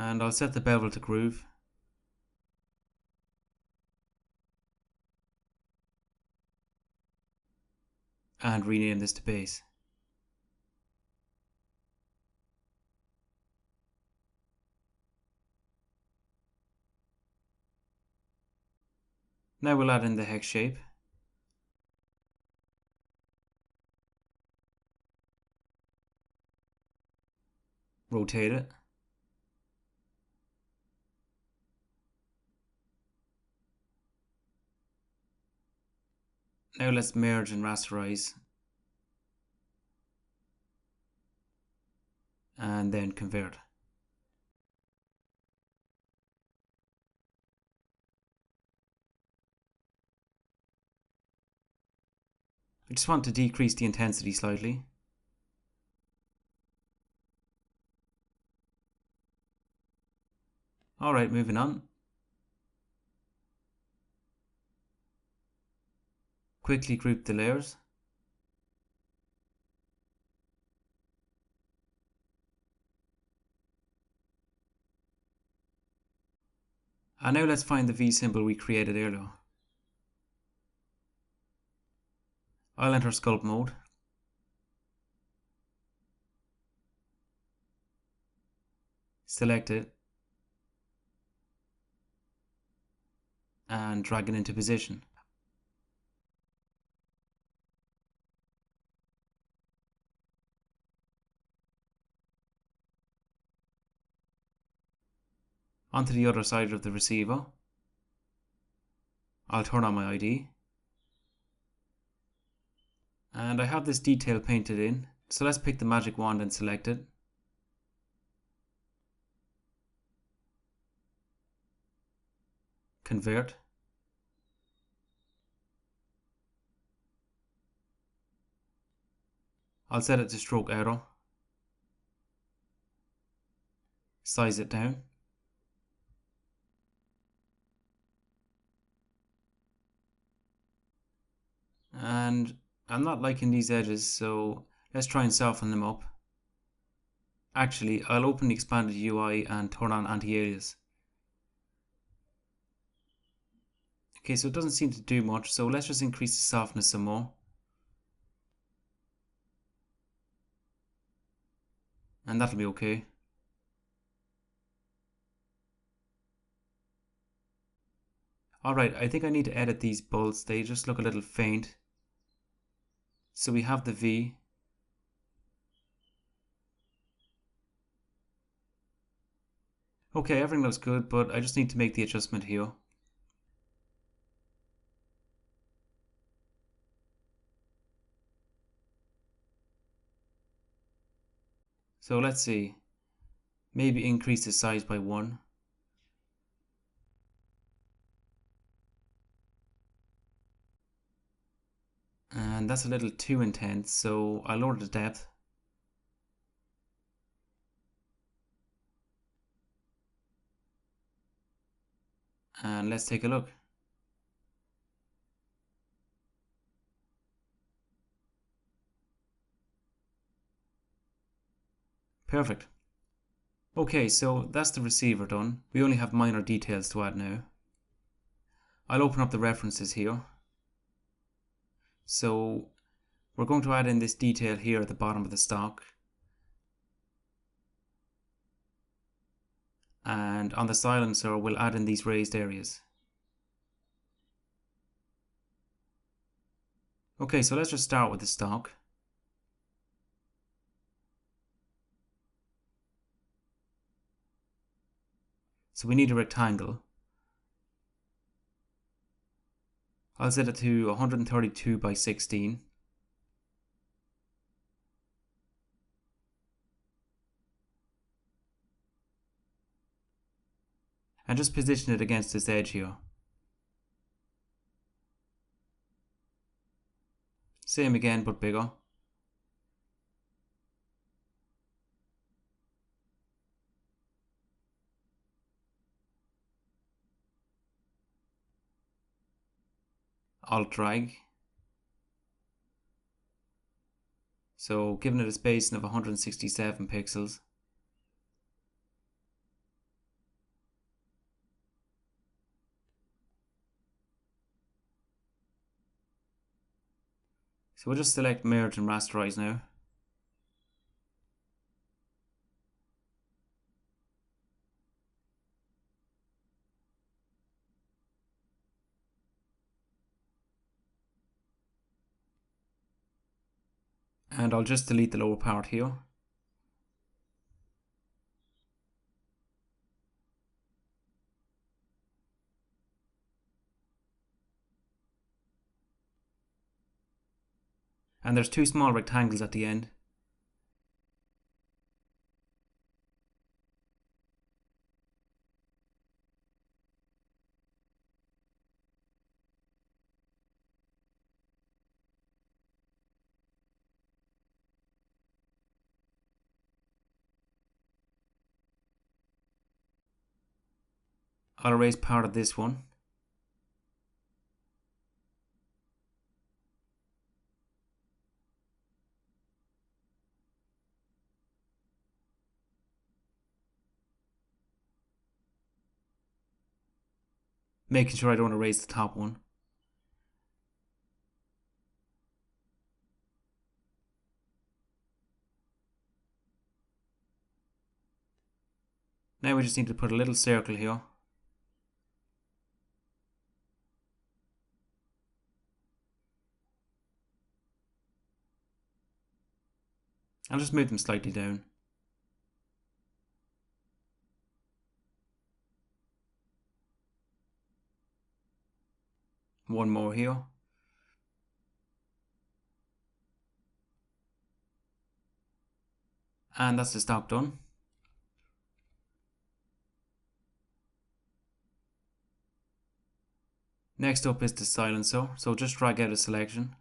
And I'll set the bevel to groove. And rename this to base. Now we'll add in the hex shape. Rotate it. Now let's merge and rasterize. And then convert. I just want to decrease the intensity slightly. Alright, moving on. Quickly group the layers. And now let's find the V symbol we created earlier. I'll enter sculpt mode. Select it. And drag it into position. Onto the other side of the receiver. I'll turn on my ID. And I have this detail painted in, so let's pick the magic wand and select it. Convert. I'll set it to stroke arrow. Size it down. And I'm not liking these edges, so let's try and soften them up. Actually, I'll open the expanded UI and turn on anti-alias. Okay, so it doesn't seem to do much, so let's just increase the softness some more. and that'll be okay. Alright, I think I need to edit these bolts. They just look a little faint. So we have the V. Okay, everything looks good, but I just need to make the adjustment here. So let's see. Maybe increase the size by 1. And that's a little too intense, so I'll lower the depth. And let's take a look. Perfect. Okay, so that's the receiver done. We only have minor details to add now. I'll open up the references here. So we're going to add in this detail here at the bottom of the stock. And on the silencer, we'll add in these raised areas. Okay, so let's just start with the stock. So we need a rectangle. I'll set it to 132 by 16. And just position it against this edge here. Same again, but bigger. Alt drag. So giving it a spacing of 167 pixels. So we'll just select merge and rasterize now. And I'll just delete the lower part here. And there's 2 small rectangles at the end. I'll erase part of this one. Making sure I don't erase the top one. Now we just need to put a little circle here. I'll just move them slightly down. One more here. And that's the stock done. Next up is the silencer, so just drag out a selection.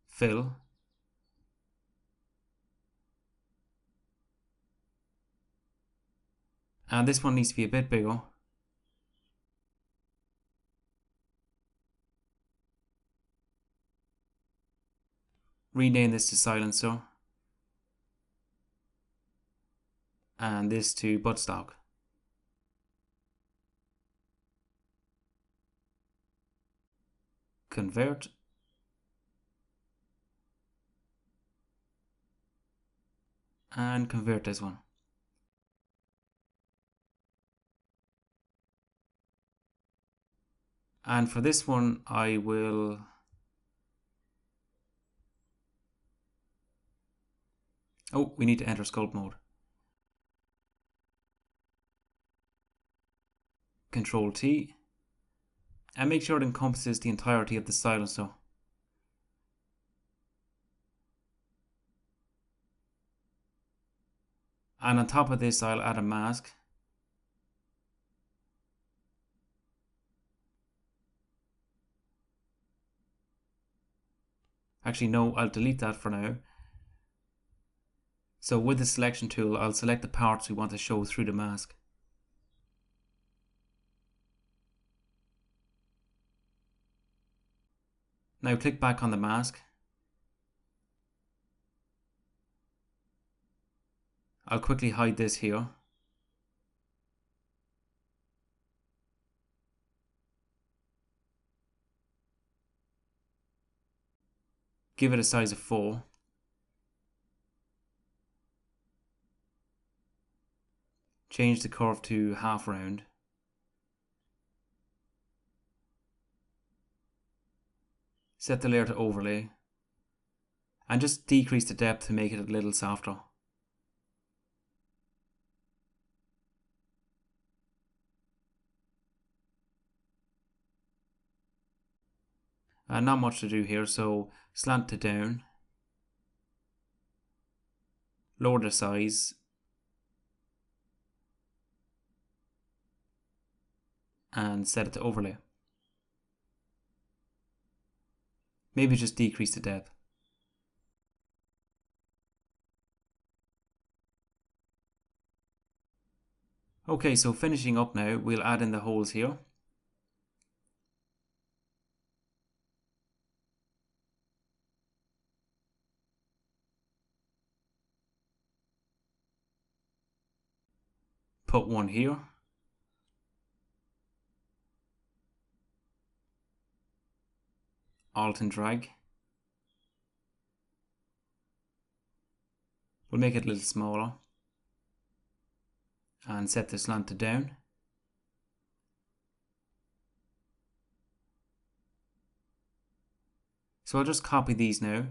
Fill. And this one needs to be a bit bigger. Rename this to silencer. And this to buttstock. convert, and convert this one. And for this one, I will we need to enter sculpt mode. Control T, and make sure it encompasses the entirety of the silencer. And on top of this, I'll add a mask. Actually, no, I'll delete that for now. So with the selection tool, I'll select the parts we want to show through the mask. Now click back on the mask. I'll quickly hide this here. Give it a size of 4. Change the curve to half round. Set the layer to overlay. And just decrease the depth to make it a little softer. Not much to do here, so slant to down. Lower the size. And set it to overlay. Maybe just decrease the depth. Okay, so finishing up now, we'll add in the holes here. Put one here. Alt and drag. We'll make it a little smaller. And set the slant to down. So I'll just copy these now.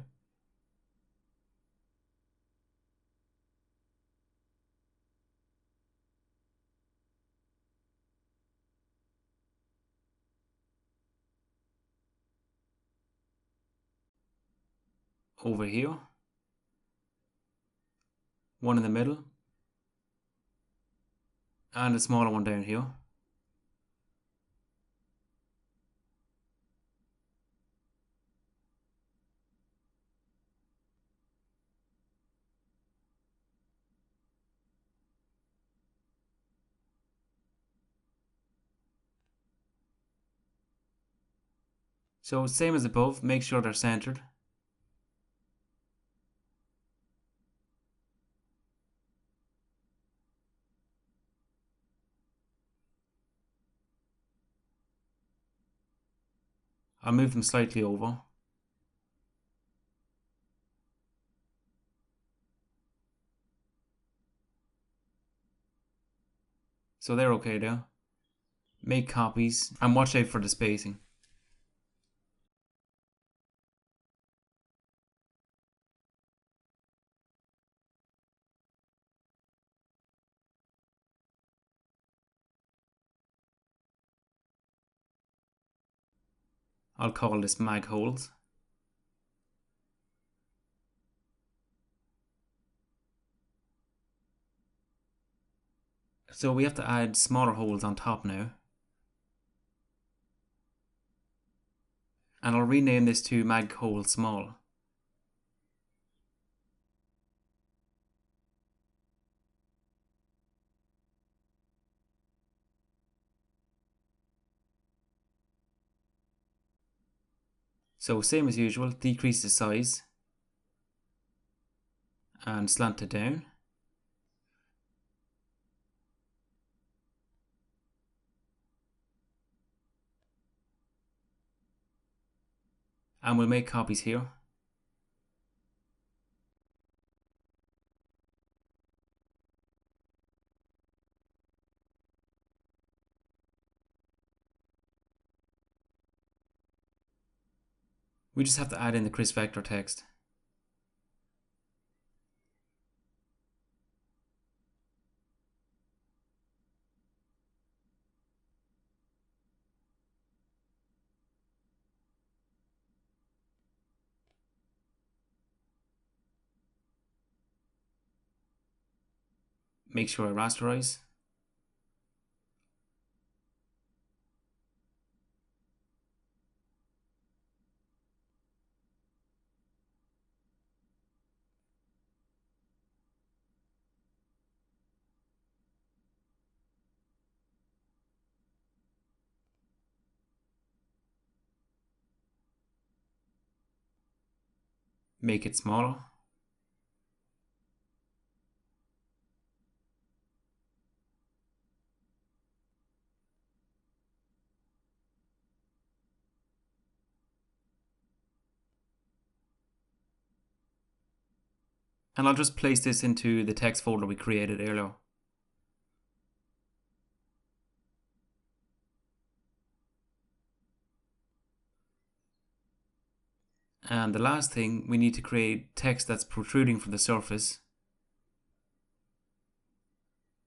Over here. One in the middle. And a smaller one down here. So same as above, make sure they're centered. I'll move them slightly over. So they're okay there. Make copies and watch out for the spacing. I'll call this mag holes. So we have to add smaller holes on top now. And I'll rename this to mag hole small. So same as usual, decrease the size and slant it down. And we'll make copies here. We just have to add in the Kriss Vector text. Make sure I rasterize. Make it smaller. And I'll just place this into the text folder we created earlier. And the last thing, we need to create text that's protruding from the surface.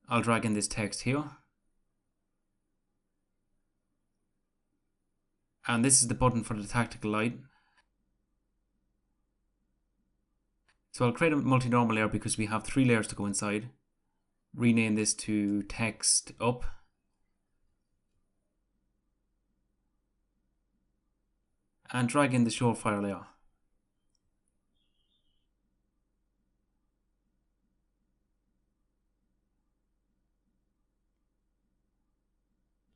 I'll drag in this text here. And this is the button for the tactical light. So I'll create a multi-normal layer because we have 3 layers to go inside. Rename this to text up. And drag in the surefire layer.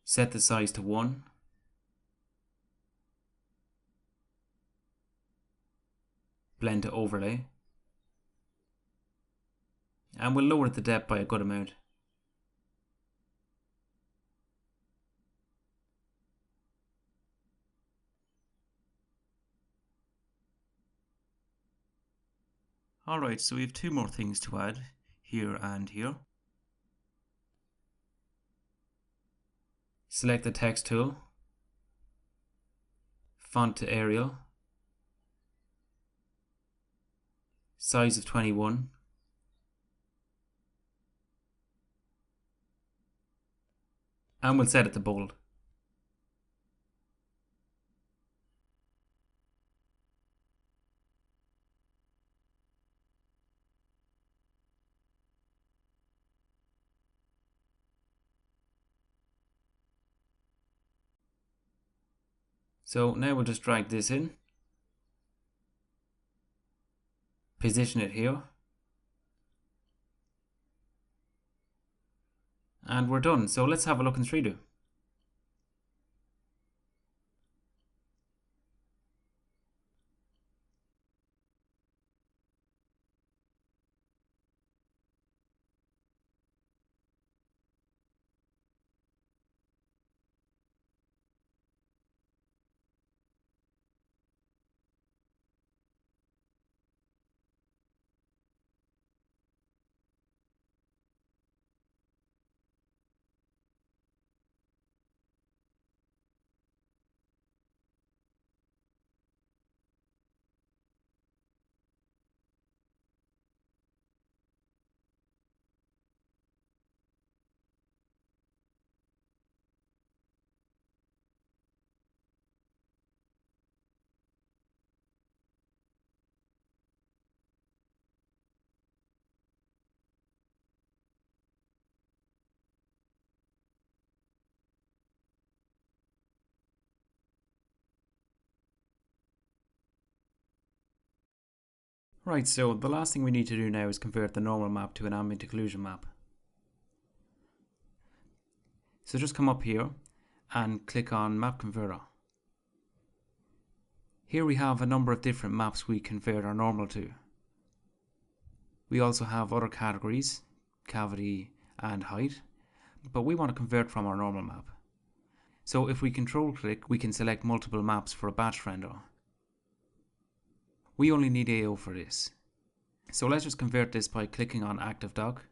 Set the size to 1. Blend to overlay. And we'll lower the depth by a good amount. Alright, so we have 2 more things to add, here and here. Select the text tool, font to Arial, size of 21, and we'll set it to bold. So now we'll just drag this in, position it here, and we're done. So let's have a look in 3D. Right, so the last thing we need to do now is convert the normal map to an ambient occlusion map. So just come up here and click on Map Converter. Here we have a number of different maps we convert our normal to. We also have other categories, cavity and height, but we want to convert from our normal map. So if we control click, we can select multiple maps for a batch render. We only need AO for this. So let's just convert this by clicking on Active Dock.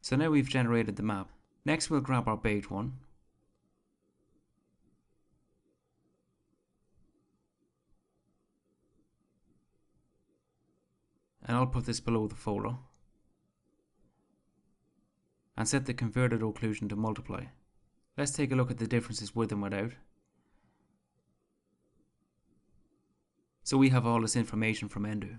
So now we've generated the map. Next we'll grab our baked one. And I'll put this below the folder. And set the converted occlusion to multiply. Let's take a look at the differences with and without. So we have all this information from NDO.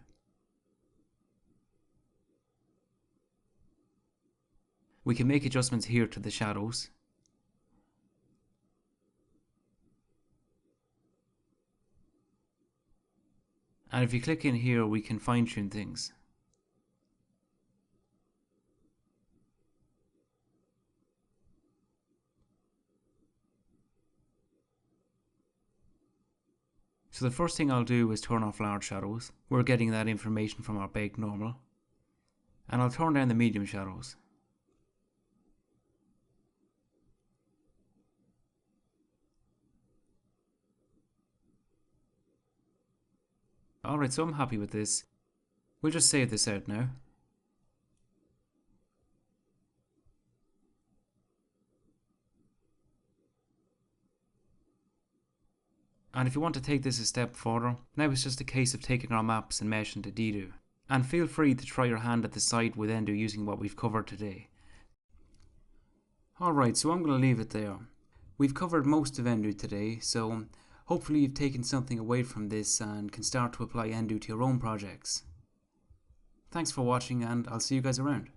We can make adjustments here to the shadows. And if you click in here, we can fine tune things. So the first thing I'll do is turn off large shadows. We're getting that information from our baked normal. And I'll turn down the medium shadows. Alright, so I'm happy with this. We'll just save this out now. And if you want to take this a step further, now it's just a case of taking our maps and mesh into NDO. And feel free to try your hand at the site with NDO using what we've covered today. Alright, so I'm going to leave it there. We've covered most of NDO today, so hopefully you've taken something away from this and can start to apply NDO to your own projects. Thanks for watching, and I'll see you guys around.